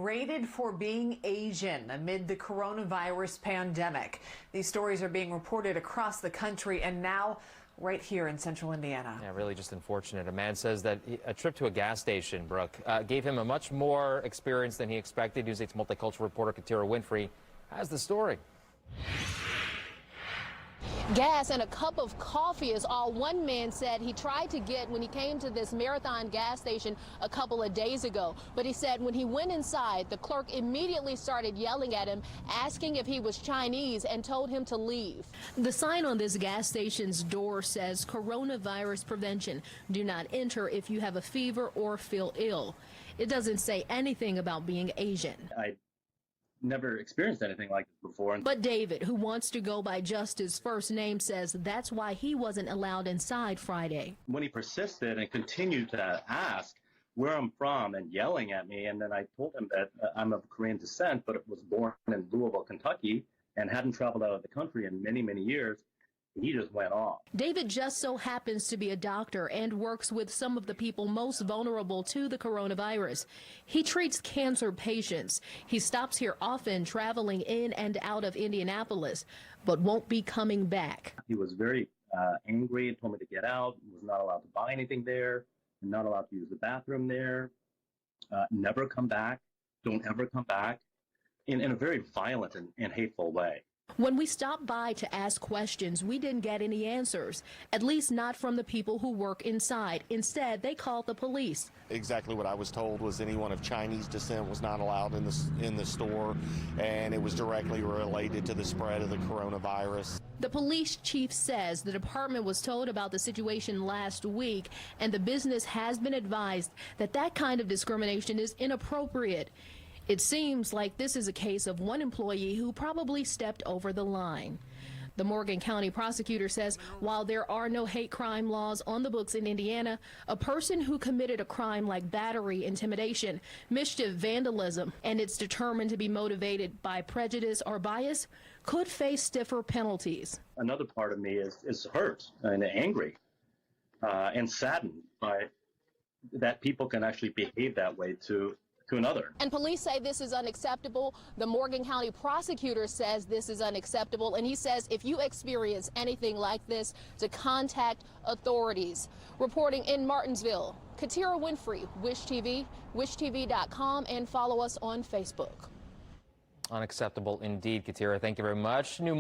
berated for being Asian amid the coronavirus pandemic. These stories are being reported across the country and now right here in central Indiana. Yeah, really just unfortunate. A man says that a trip to a gas station, Brooke, gave him a much more experience than he expected. News 8's multicultural reporter Katira Winfrey has the story. Gas and a cup of coffee is all one man said he tried to get when he came to this Marathon gas station a couple of days ago. But he said when he went inside, the clerk immediately started yelling at him, asking if he was Chinese, and told him to leave. The sign on this gas station's door says coronavirus prevention. Do not enter if you have a fever or feel ill. It doesn't say anything about being Asian. I never experienced anything like this before. But David, who wants to go by just his first name, says that's why he wasn't allowed inside Friday. When he persisted and continued to ask where I'm from and yelling at me, and then I told him that I'm of Korean descent, but was born in Louisville, Kentucky, and hadn't traveled out of the country in many, many years, he just went off. David just so happens to be a doctor and works with some of the people most vulnerable to the coronavirus. He treats cancer patients. He stops here often, traveling in and out of Indianapolis, but won't be coming back. He was very angry and told me to get out, was not allowed to buy anything there, not allowed to use the bathroom there, never come back, don't ever come back, in a very violent and hateful way. When we stopped by to ask questions, we didn't get any answers, at least not from the people who work inside. Instead, they called the police. Exactly what I was told was anyone of Chinese descent was not allowed in the store, and it was directly related to the spread of the coronavirus. The police chief says the department was told about the situation last week, and the business has been advised that that kind of discrimination is inappropriate. It seems like this is a case of one employee who probably stepped over the line. The Morgan County prosecutor says while there are no hate crime laws on the books in Indiana, a person who committed a crime like battery, intimidation, mischief, vandalism, and it's determined to be motivated by prejudice or bias could face stiffer penalties. Another part of me is hurt and angry and saddened by that people can actually behave that way to another. And police say this is unacceptable. The Morgan County prosecutor says this is unacceptable, and he says if you experience anything like this, to contact authorities. Reporting in Martinsville, Katira Winfrey, Wish TV, wishtv.com, and follow us on Facebook. Unacceptable indeed, Katira. Thank you very much. New